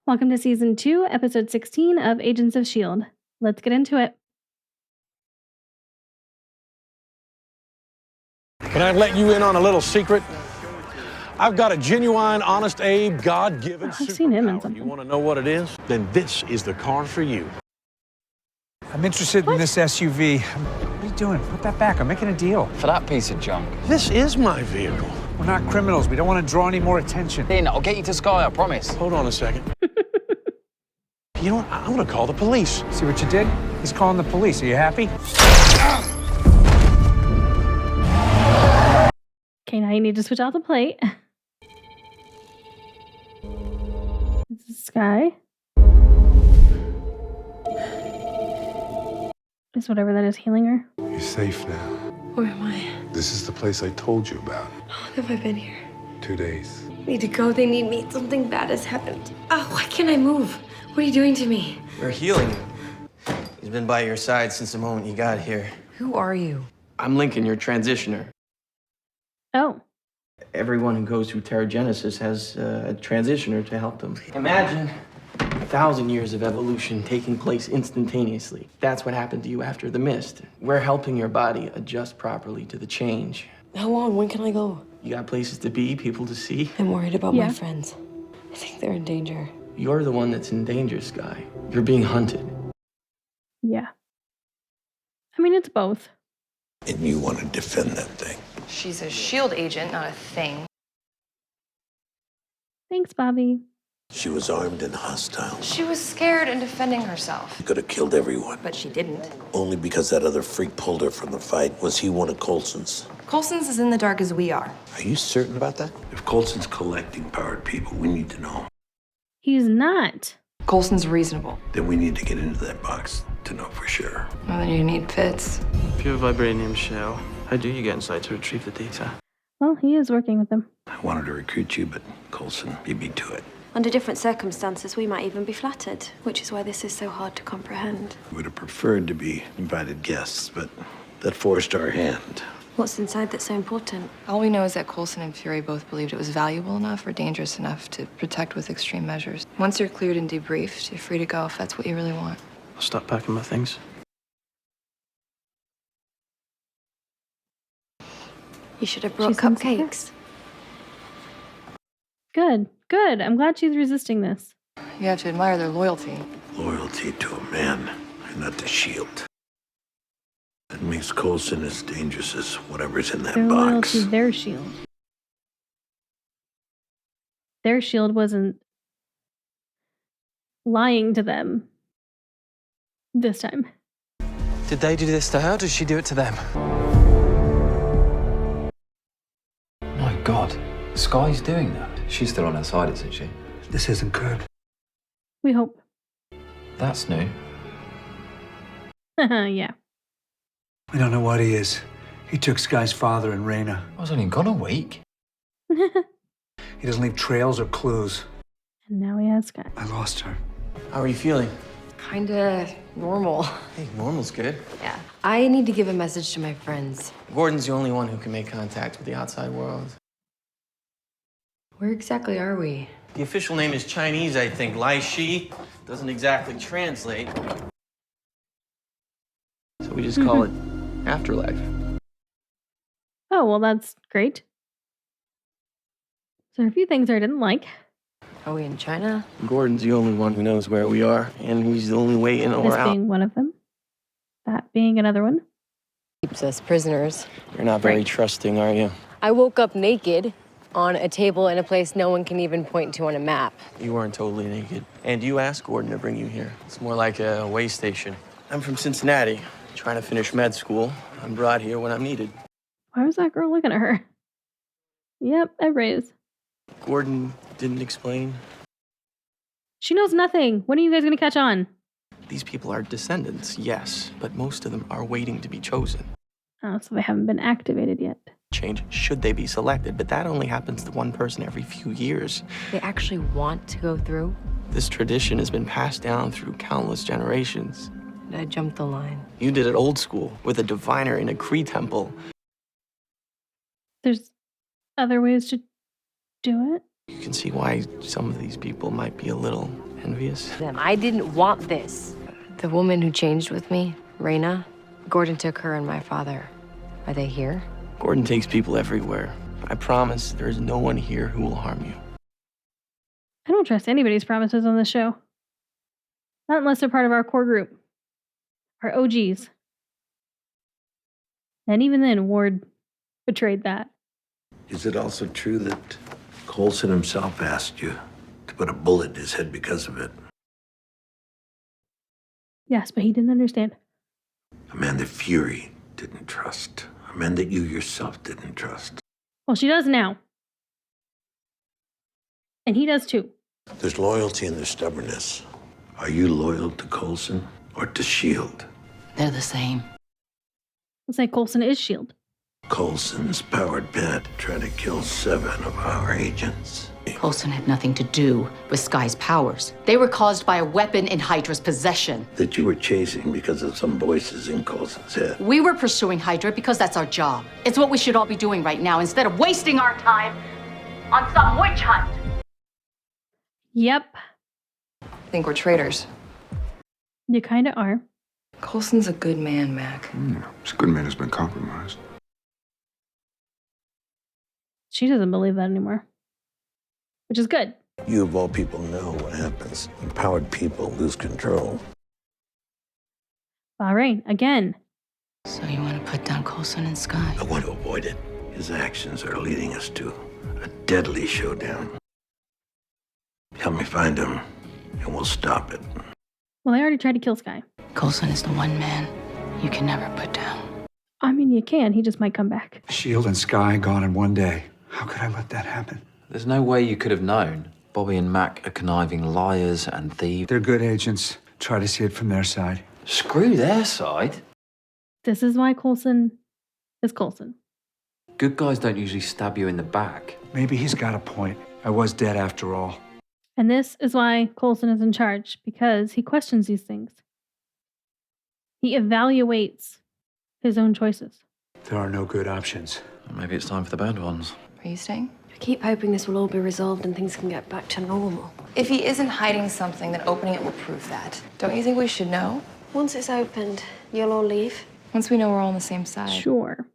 Welcome to Season 2, Episode 16 of Agents of S.H.I.E.L.D. Let's get into it. Can I let you in on a little secret? I've got a genuine, honest Abe, God-given I've seen him in superpower. something. You want to know what it is? Then this is the car for you. I'm interested in this SUV. What are you doing? Put that back. I'm making a deal. For that piece of junk. This is my vehicle. We're not criminals. We don't want to draw any more attention. Then I'll get you to Sky, I promise. Hold on a second. You know what? I'm going to call the police. See what you did? He's calling the police. Are you happy? Okay, now you need to switch out the plate. This is Sky. Is whatever that is healing her. You're safe now. Where am I? This is the place I told you about. How long have I been here? 2 days. I need to go. They need me. Something bad has happened. Oh, why can't I move? What are you doing to me? We're healing you. He's been by your side since the moment you got here. Who are you? I'm Lincoln, your transitioner. Oh. Everyone who goes through Terrigenesis has a transitioner to help them. Imagine 1,000 years of evolution taking place instantaneously. That's what happened to you after the mist. We're helping your body adjust properly to the change. How long? When can I go? You got places to be, people to see. I'm worried about Yeah. my friends. I think they're in danger. You're the one that's in danger, Sky. You're being hunted. Yeah. I mean, it's both. And you want to defend that thing. She's a S.H.I.E.L.D. agent, not a thing. Thanks, Bobby. She was armed and hostile. She was scared and defending herself. She could have killed everyone. But she didn't. Only because that other freak pulled her from the fight. Was he one of Coulson's? Coulson's is in the dark as we are. Are you certain about that? If Coulson's collecting powered people, we need to know. He's not. Coulson's reasonable. Then we need to get into that box to know for sure. Well, then you need Fitz. Pure vibranium shell. How do you get inside to retrieve the data? Well, he is working with them. I wanted to recruit you, but Coulson beat me to it. Under different circumstances, we might even be flattered, which is why this is so hard to comprehend. I would have preferred to be invited guests, but that forced our hand. What's inside that's so important? All we know is that Coulson and Fury both believed it was valuable enough or dangerous enough to protect with extreme measures. Once you're cleared and debriefed, you're free to go if that's what you really want. I'll stop packing my things. You should have brought She's sincere. cupcakes. Good. Good. I'm glad she's resisting this. You have to admire their loyalty. Loyalty to a man, and not the S.H.I.E.L.D. That makes Coulson as dangerous as whatever's in that They're loyal box. to their S.H.I.E.L.D. Their S.H.I.E.L.D. wasn't lying to them this time. Did they do this to her, or did she do it to them? My God, Sky's doing that. She's still on her side, isn't she? This isn't good. We hope. That's new. Yeah. We don't know what he is. He took Sky's father and Raina. I was only gone a week. He doesn't leave trails or clues. And now he has Sky. I lost her. How are you feeling? Kinda normal. Hey, normal's good. Yeah. I need to give a message to my friends. Gordon's the only one who can make contact with the outside world. Where exactly are we? The official name is Chinese, I think. Lai Shi doesn't exactly translate. So we just call it Afterlife. Oh, well, that's great. So there are a few things I didn't like. Are we in China? Gordon's the only one who knows where we are, and he's the only way in This or out. being one of them. That being another one. Keeps us prisoners. You're not very trusting, are you? I woke up naked on a table in a place no one can even point to on a map. You weren't totally naked. And you asked Gordon to bring you here. It's more like a way station. I'm from Cincinnati, trying to finish med school. I'm brought here when I'm needed. Why was that girl looking at her? Yep, everybody is. Gordon didn't explain. She knows nothing. When are you guys going to catch on? These people are descendants, yes, but most of them are waiting to be chosen. Oh, so they haven't been activated yet. Change should they be selected, but that only happens to one person every few years. They actually want to go through? This tradition has been passed down through countless generations. I jumped the line. You did it old school, with a diviner in a Kree temple. There's other ways to do it. You can see why some of these people might be a little envious. I didn't want this. The woman who changed with me, Raina, Gordon took her and my father. Are they here? Gordon takes people everywhere. I promise there is no one here who will harm you. I don't trust anybody's promises on this show. Not unless they're part of our core group. Our OGs. And even then, Ward betrayed that. Is it also true that Coulson himself asked you to put a bullet in his head because of it? Yes, but he didn't understand. A man that Fury didn't trust. A man that you yourself didn't trust. Well, she does now. And he does too. There's loyalty and there's stubbornness. Are you loyal to Coulson or to S.H.I.E.L.D.? They're the same. Let's say Coulson is S.H.I.E.L.D. Coulson's powered Pet tried to kill 7 of our agents. Coulson had nothing to do with S.H.I.E.L.D's powers. They were caused by a weapon in Hydra's possession. That you were chasing because of some voices in Coulson's head. We were pursuing Hydra because that's our job. It's what we should all be doing right now instead of wasting our time on some witch hunt. Yep. I think we're traitors. You kind of are. Coulson's a good man, Mac. This good man has been compromised. She doesn't believe that anymore. Which is good. You of all people know what happens when powered people lose control. Bahrain, again. So you want to put down Coulson and Sky? I want to avoid it. His actions are leading us to a deadly showdown. Help me find him, and we'll stop it. Well, they already tried to kill Sky. Coulson is the one man you can never put down. I mean, you can. He just might come back. S.H.I.E.L.D. and Sky gone in one day. How could I let that happen? There's no way you could have known. Bobby and Mac are conniving liars and thieves. They're good agents. Try to see it from their side. Screw their side. This is why Coulson is Coulson. Good guys don't usually stab you in the back. Maybe he's got a point. I was dead after all. And this is why Coulson is in charge, because he questions these things. He evaluates his own choices. There are no good options. Maybe it's time for the bad ones. Are you staying? I keep hoping this will all be resolved and things can get back to normal. If he isn't hiding something, then opening it will prove that. Don't you think we should know? Once it's opened, you'll all leave. Once we know we're all on the same side. Sure.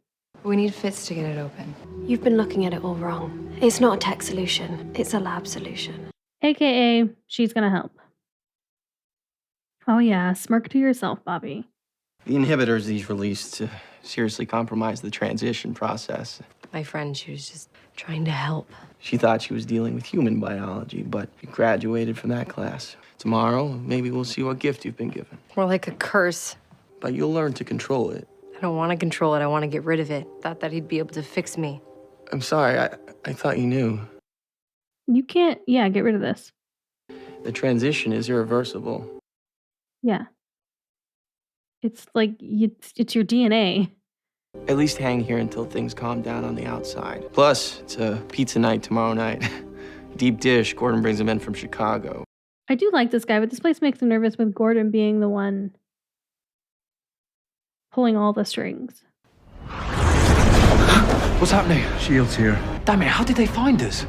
We need Fitz to get it open. You've been looking at it all wrong. It's not a tech solution. It's a lab solution. AKA, she's gonna help. Oh yeah, smirk to yourself, Bobby. The inhibitors these released seriously compromised the transition process. My friend, she was just trying to help. She thought she was dealing with human biology, but you graduated from that class. Tomorrow, maybe we'll see what gift you've been given. More like a curse. But you'll learn to control it. I don't want to control it. I want to get rid of it. Thought that he'd be able to fix me. I'm sorry, I thought you knew. You can't, get rid of this. The transition is irreversible. Yeah. It's like, it's your DNA. At least hang here until things calm down on the outside. Plus, it's a pizza night tomorrow night. Deep dish, Gordon brings them in from Chicago. I do like this guy, but this place makes me nervous with Gordon being the one pulling all the strings. What's happening? S.H.I.E.L.D's here. Damn it, how did they find us?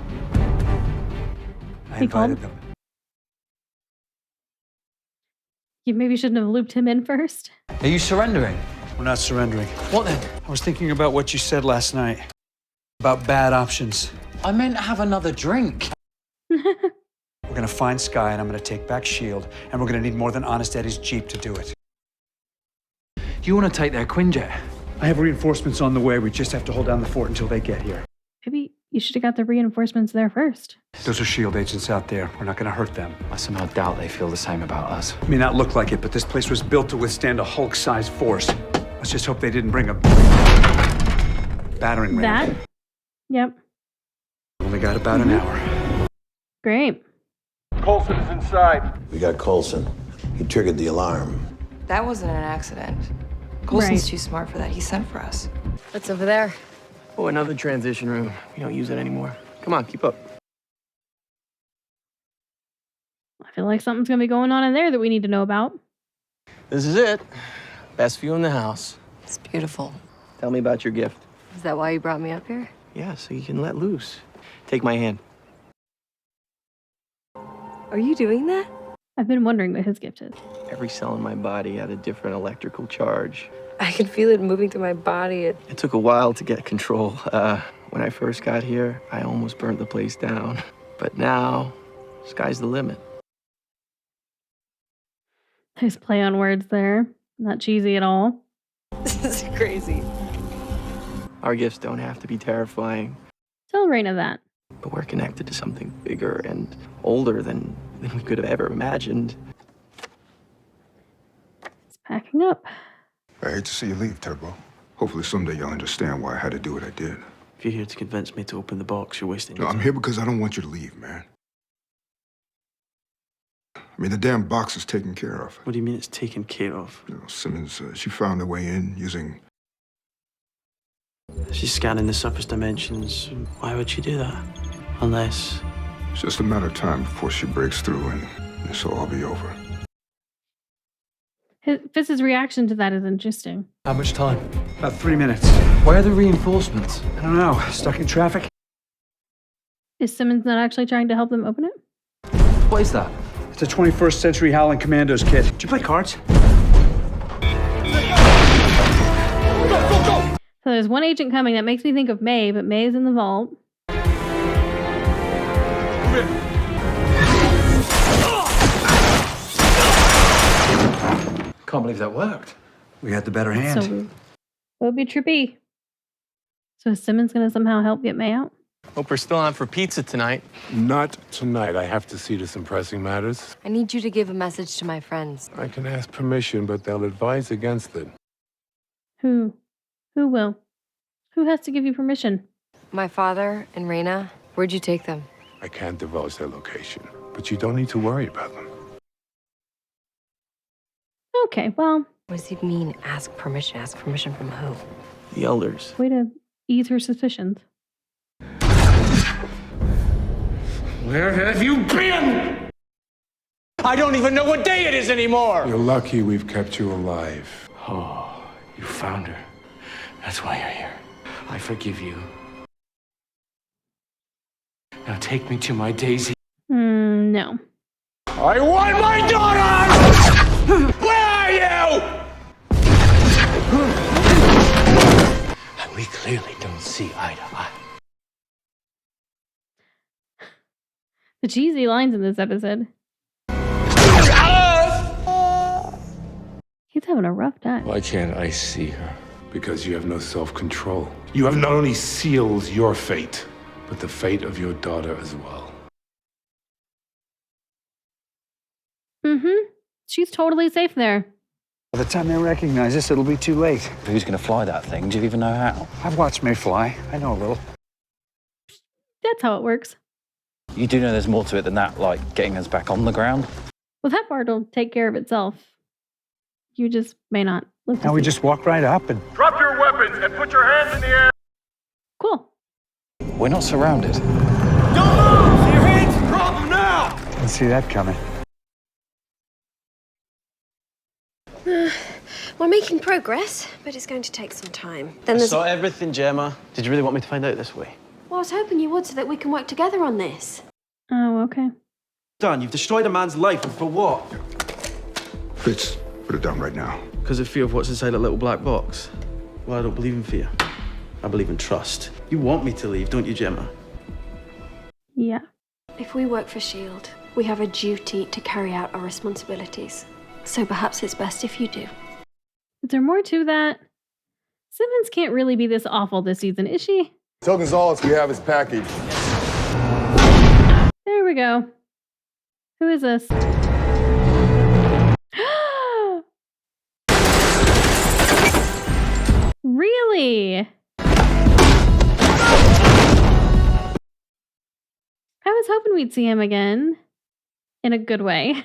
I He called? invited them. You maybe shouldn't have looped him in first. Are you surrendering? We're not surrendering. What then? I was thinking about what you said last night. About bad options. I meant have another drink. We're gonna find Sky and I'm gonna take back S.H.I.E.L.D. and we're gonna need more than Honest Eddie's Jeep to do it. You want to take their Quinjet? I have reinforcements on the way. We just have to hold down the fort until they get here. Maybe you should have got the reinforcements there first. Those are S.H.I.E.L.D. agents out there. We're not gonna hurt them. I somehow doubt they feel the same about us. May not look like it, but this place was built to withstand a Hulk-sized force. Let's just hope they didn't bring a battering ram. That? Yep. Only got about an hour. Great. Coulson is inside. We got Coulson. He triggered the alarm. That wasn't an accident. Coulson's Right. too smart for that. He sent for us. What's over there? Oh, another transition room. We don't use it anymore. Come on, keep up. I feel like something's gonna be going on in there that we need to know about. This is it. Best view in the house. It's beautiful. Tell me about your gift. Is that why you brought me up here? Yeah, so you can let loose. Take my hand. Are you doing that? I've been wondering what his gift is. Every cell in my body had a different electrical charge. I can feel it moving through my body. It took a while to get control. When I first got here, I almost burnt the place down. But now, sky's the limit. Nice play on words there. Not cheesy at all. This is crazy. Our gifts don't have to be terrifying, Tell Raina that. but we're connected to something bigger and older than we could have ever imagined. It's packing up. I hate to see you leave, Turbo. Hopefully someday you'll understand why I had to do what I did. If you're here to convince me to open the box, you're wasting No, your I'm time. here because I don't want you to leave, man. I mean, the damn box is taken care of. What do you mean it's taken care of? You know, Simmons, she found her way in using... She's scanning the surface dimensions. Why would she do that? Unless... It's just a matter of time before she breaks through and this will all be over. Fitz's reaction to that is interesting. How much time? About 3 minutes. Where are the reinforcements? I don't know. Stuck in traffic? Is Simmons not actually trying to help them open it? What is that? It's a 21st century Howling Commandos kit. Do you play cards? So there's one agent coming that makes me think of May, but May is in the vault. Can't believe that worked. We had the better hand. So it would be trippy. So is Simmons going to somehow help get May out? Hope we're still on for pizza tonight. Not tonight. I have to see to some pressing matters. I need you to give a message to my friends. I can ask permission, but they'll advise against it. Who? Who will? Who has to give you permission? My father and Raina, where'd you take them? I can't divulge their location, but you don't need to worry about them. Okay, well, What does he mean, ask permission? Ask permission from who? The elders. way to ease her suspicions. Where have you been? I don't even know what day it is anymore! You're lucky we've kept you alive. Oh, you found her. That's why you're here. I forgive you. Now take me to my Daisy. No. I want my daughter! Where are you? And we clearly don't see eye to eye. The cheesy lines in this episode. He's having a rough time. Why can't I see her? Because you have no self-control. You have not only sealed your fate, but the fate of your daughter as well. Mm-hmm. She's totally safe there. By the time they recognize us, it'll be too late. Who's going to fly that thing? Do you even know how? I've watched May fly. I know a little. That's how it works. You do know there's more to it than that, like getting us back on the ground? Well, that part will take care of itself. You just may not. Now we just walk right up and... Drop your weapons and put your hands in the air! Cool. We're not surrounded. Don't move! Your hands! Drop them now! Didn't see that coming. We're making progress, but it's going to take some time. Then I there's... saw everything, Gemma. Did you really want me to find out this way? Well, I was hoping you would so that we can work together on this. Oh, okay. Done. You've destroyed a man's life, and for what? Fitz, put it down right now. Because of fear of what's inside that little black box. Well, I don't believe in fear. I believe in trust. You want me to leave, don't you, Gemma? Yeah. If we work for S.H.I.E.L.D., we have a duty to carry out our responsibilities. So perhaps it's best if you do. Is there more to that? Simmons can't really be this awful this season, is she? Tell Gonzalez we have his package. There we go. Who is this? Really? I was hoping we'd see him again. In a good way.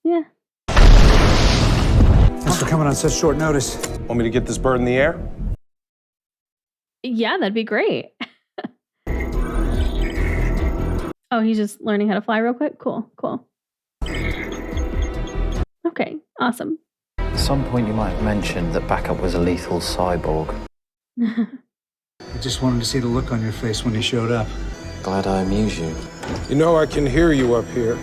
Yeah. Thanks for coming on such short notice. Want me to get this bird in the air? Yeah, that'd be great. Oh, he's just learning how to fly real quick? Cool, cool. Okay, awesome. At some point you might have mentioned that Backup was a lethal cyborg. I just wanted to see the look on your face when he showed up. Glad I amuse you. You know I can hear you up here.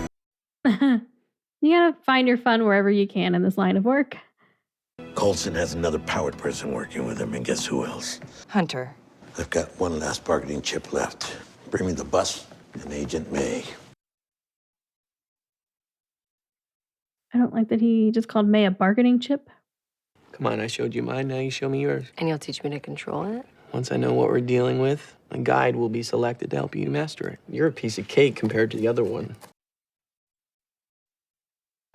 You gotta find your fun wherever you can in this line of work. Coulson has another powered person working with him, and guess who else? Hunter. I've got one last bargaining chip left. Bring me the bus and Agent May. I don't like that he just called May a bargaining chip. Come on, I showed you mine, now you show me yours. And you'll teach me to control it? Once I know what we're dealing with, a guide will be selected to help you master it. You're a piece of cake compared to the other one.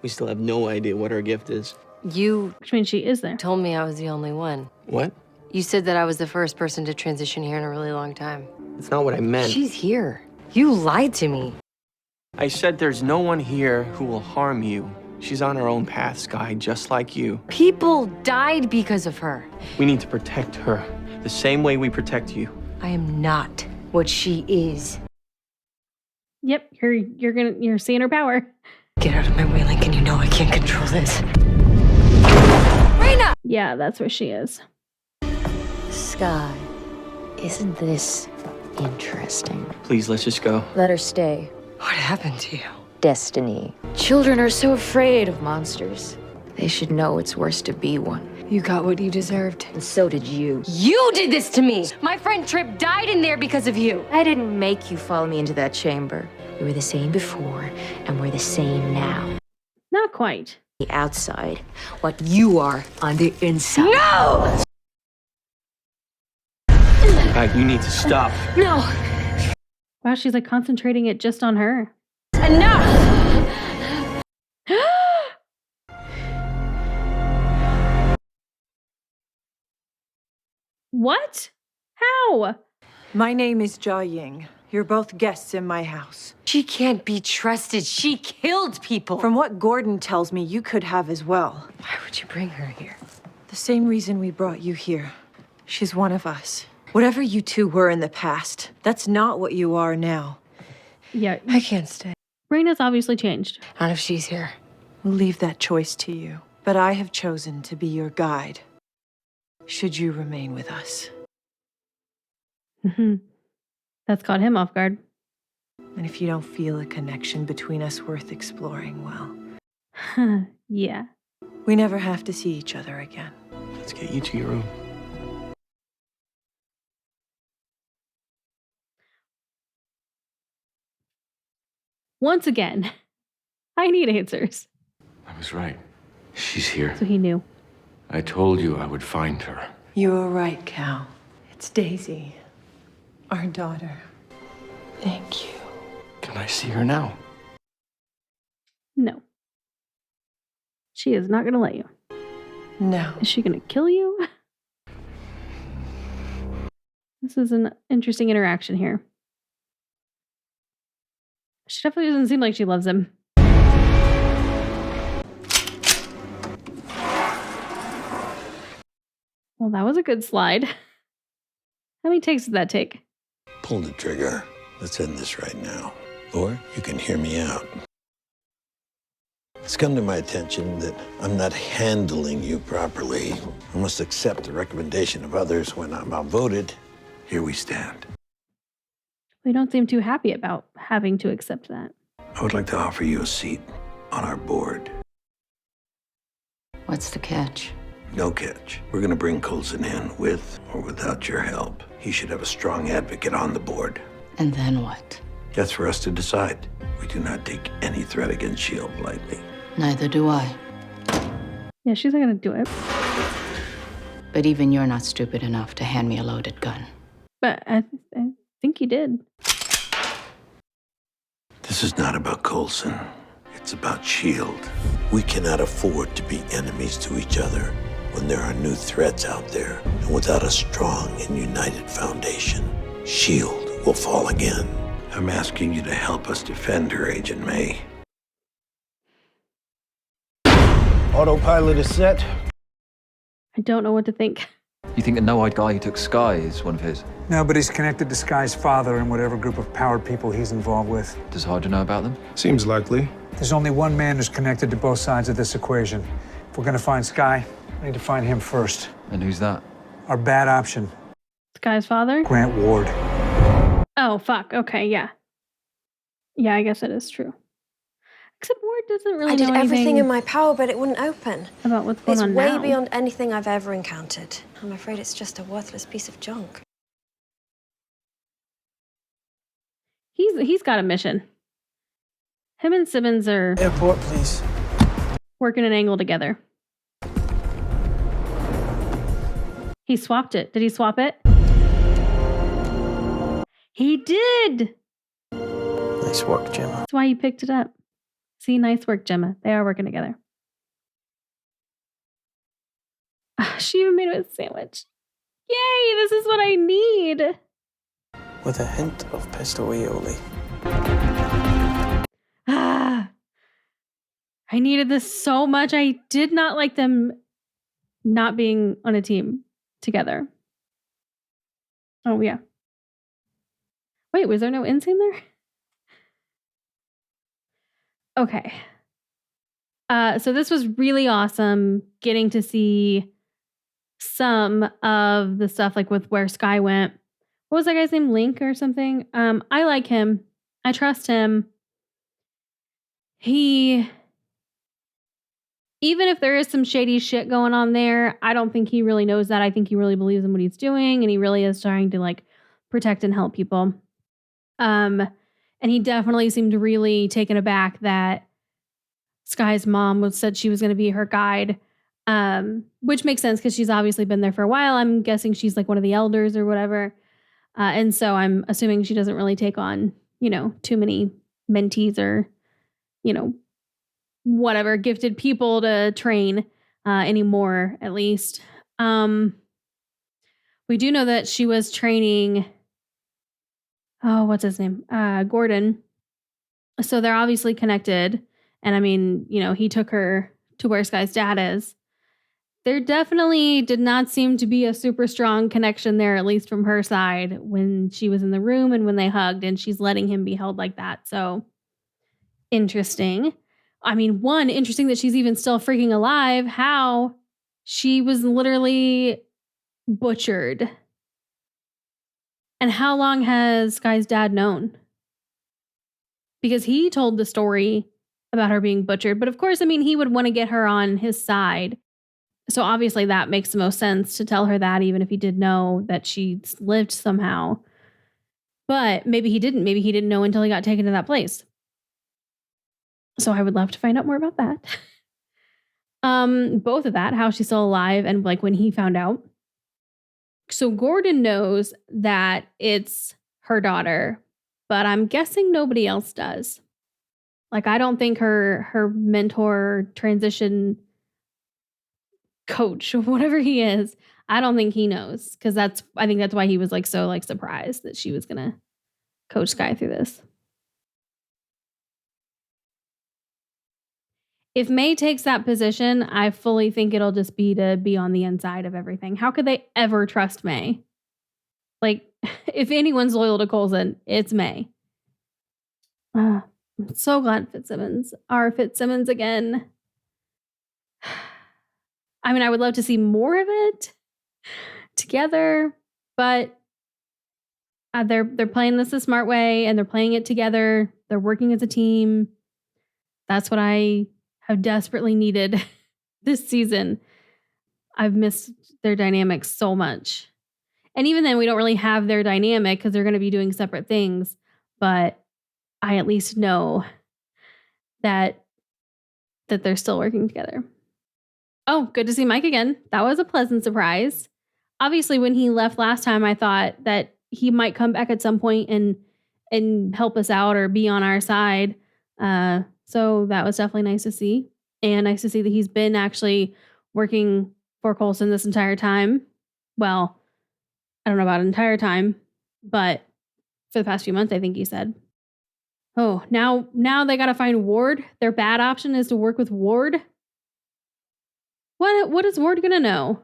We still have no idea what our gift is. You Which means she is there. told me I was the only one. What? You said that I was the first person to transition here in a really long time. It's not what I meant. She's here. You lied to me. I said there's no one here who will harm you. She's on her own path, Sky, just like you. People died because of her. We need to protect her the same way we protect you. I am not what she is. Yep, you're seeing her power. Get out of my way, Lincoln. You know I can't control this. Raina! Yeah, that's where she is. Sky, isn't this interesting? Please, let's just go. Let her stay. What happened to you? Destiny. Children are so afraid of monsters. They should know it's worse to be one. You got what you deserved. And so did you. You did this to me! My friend Tripp died in there because of you. I didn't make you follow me into that chamber. We were the same before, and we're the same now. Not quite. The outside, what you are on the inside. No! You need to stop. No! Wow, she's like concentrating it just on her. Enough! What? How? My name is Jia Ying. You're both guests in my house. She can't be trusted. She killed people. From what Gordon tells me, you could have as well. Why would you bring her here? The same reason we brought you here. She's one of us. Whatever you two were in the past, that's not what you are now. Yeah. I can't stay. Raina's obviously changed. Not if she's here. We'll leave that choice to you. But I have chosen to be your guide. Should you remain with us? That's caught him off guard. And if you don't feel a connection between us worth exploring, well... Yeah. We never have to see each other again. Let's get you to your room. Once again, I need answers. I was right. She's here. So he knew. I told you I would find her. You were right, Cal. It's Daisy, our daughter. Thank you. Can I see her now? No. She is not going to let you. No. Is she going to kill you? This is an interesting interaction here. She definitely doesn't seem like she loves him. Well, that was a good slide. How many takes did that take? Pull the trigger. Let's end this right now. Or you can hear me out. It's come to my attention that I'm not handling you properly. I must accept the recommendation of others when I'm outvoted. Here we stand. We don't seem too happy about having to accept that. I would like to offer you a seat on our board. What's the catch? No catch. We're going to bring Coulson in with or without your help. He should have a strong advocate on the board. And then what? That's for us to decide. We do not take any threat against S.H.I.E.L.D. lightly. Neither do I. Yeah, she's not going to do it. But even you're not stupid enough to hand me a loaded gun. But I think you did. This is not about Coulson. It's about S.H.I.E.L.D. We cannot afford to be enemies to each other when there are new threats out there. And without a strong and united foundation, S.H.I.E.L.D. will fall again. I'm asking you to help us defend her, Agent May. Autopilot is set. I don't know what to think. You think the no-eyed guy who took Sky is one of his? No, but he's connected to Sky's father and whatever group of powered people he's involved with. Does Hydra know about them? Seems likely. There's only one man who's connected to both sides of this equation. If we're gonna find Sky, we need to find him first. And who's that? Our bad option. Sky's father? Grant Ward. Oh, fuck. Okay, yeah. Yeah, I guess it is true. Except Ward doesn't really I did know anything everything in my power, but it wouldn't open. about what's going It's on way now. beyond anything I've ever encountered. I'm afraid it's just a worthless piece of junk. He's got a mission. Him and Simmons are Airport, please. working an angle together. He swapped it. Did he swap it? He did! Nice work, Gemma. That's why he picked it up. See, nice work, Gemma. They are working together. She even made him a sandwich. Yay, this is what I need. With a hint of pesto aioli. I needed this so much. I did not like them not being on a team together. Oh, yeah. Wait, was there no end scene there? Okay. So this was really awesome getting to see some of the stuff like with where Sky went. What was that guy's name? Link or something? I like him. I trust him. Even if there is some shady shit going on there, I don't think he really knows that. I think he really believes in what he's doing and he really is trying to like protect and help people. And he definitely seemed really taken aback that Sky's mom said she was going to be her guide, which makes sense because she's obviously been there for a while. I'm guessing she's like one of the elders or whatever. And so I'm assuming she doesn't really take on, too many mentees or, whatever, gifted people to train anymore, at least. We do know that she was training, what's his name? Gordon. So they're obviously connected. And I mean, he took her to where Sky's dad is. There definitely did not seem to be a super strong connection there, at least from her side, when she was in the room and when they hugged, and she's letting him be held like that. So interesting. I mean, one, interesting that she's even still freaking alive. How she was literally butchered. And how long has Sky's dad known? Because he told the story about her being butchered. But of course, I mean, he would want to get her on his side. So obviously that makes the most sense to tell her that, even if he did know that she lived somehow. But maybe he didn't. Maybe he didn't know until he got taken to that place. So I would love to find out more about that. Both of that, how she's still alive and like when he found out. So Gordon knows that it's her daughter, but I'm guessing nobody else does. Like, I don't think her mentor, transition coach, whatever he is, I don't think he knows. Because I think that's why he was like so like surprised that she was gonna coach Sky through this. If May takes that position, I fully think it'll just be to be on the inside of everything. How could they ever trust May? Like, if anyone's loyal to Coulson, it's May. I'm so glad Fitzsimmons again. I mean, I would love to see more of it together, but they're playing this the smart way and they're playing it together. They're working as a team. That's what I have desperately needed this season. I've missed their dynamic so much. And even then, we don't really have their dynamic because they're going to be doing separate things. But I at least know that they're still working together. Oh, good to see Mike again. That was a pleasant surprise. Obviously, when he left last time, I thought that he might come back at some point and help us out or be on our side. So that was definitely nice to see. And nice to see that he's been actually working for Coulson this entire time. Well, I don't know about entire time, but for the past few months, I think he said. Oh, now they got to find Ward. Their bad option is to work with Ward. What is Ward going to know?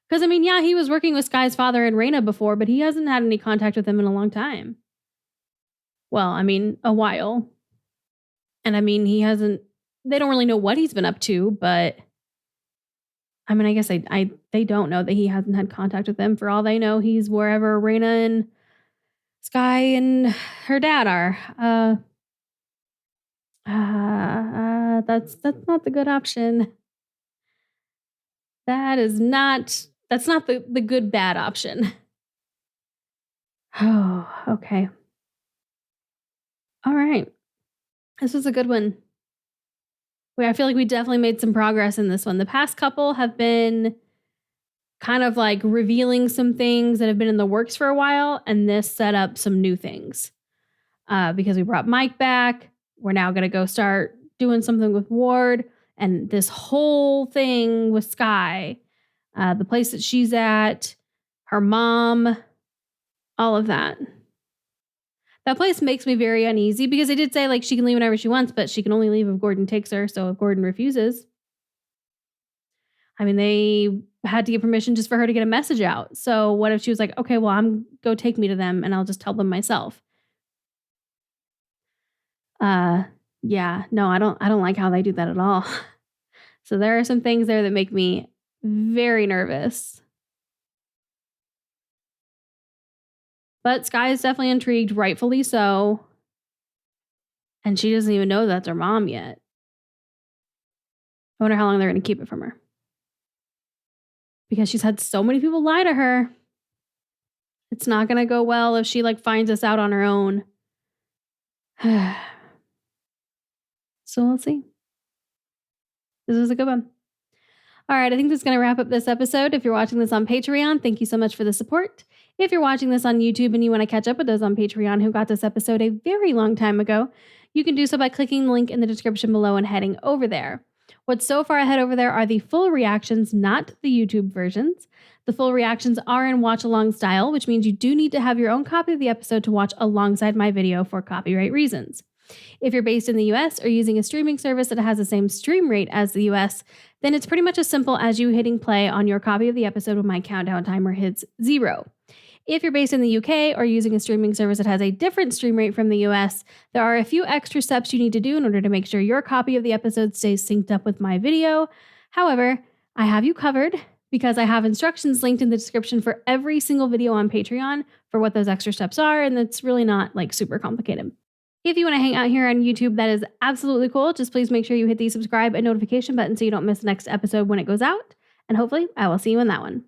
Because, I mean, yeah, he was working with Sky's father and Raina before, but he hasn't had any contact with him in a long time. Well, I mean, a while. And, I mean, they don't really know what he's been up to, but, I mean, I guess I they don't know that he hasn't had contact with them. For all they know, he's wherever Raina and Sky and her dad are. That's not the good option. That's not the good bad option. Oh, okay. All right. This was a good one. I feel like we definitely made some progress in this one. The past couple have been kind of like revealing some things that have been in the works for a while, and this set up some new things. Because we brought Mike back, we're now going to go start doing something with Ward, and this whole thing with Sky, the place that she's at, her mom, all of that. That place makes me very uneasy because they did say like she can leave whenever she wants, but she can only leave if Gordon takes her. So if Gordon refuses, I mean, they had to get permission just for her to get a message out. So what if she was like, okay, well, go take me to them and I'll just tell them myself. Yeah, no, I don't like how they do that at all. So there are some things there that make me very nervous. But Sky is definitely intrigued, rightfully so. And she doesn't even know that's her mom yet. I wonder how long they're going to keep it from her. Because she's had so many people lie to her. It's not going to go well if she like finds us out on her own. So we'll see. This was a good one. All right, I think that's going to wrap up this episode. If you're watching this on Patreon, thank you so much for the support. If you're watching this on YouTube and you want to catch up with those on Patreon who got this episode a very long time ago, you can do so by clicking the link in the description below and heading over there. What's so far ahead over there are the full reactions, not the YouTube versions. The full reactions are in watch-along style, which means you do need to have your own copy of the episode to watch alongside my video for copyright reasons. If you're based in the US or using a streaming service that has the same stream rate as the US, then it's pretty much as simple as you hitting play on your copy of the episode when my countdown timer hits 0. If you're based in the UK or using a streaming service that has a different stream rate from the US, there are a few extra steps you need to do in order to make sure your copy of the episode stays synced up with my video. However, I have you covered because I have instructions linked in the description for every single video on Patreon for what those extra steps are, and it's really not like super complicated. If you want to hang out here on YouTube, that is absolutely cool. Just please make sure you hit the subscribe and notification button so you don't miss the next episode when it goes out. And hopefully I will see you in that one.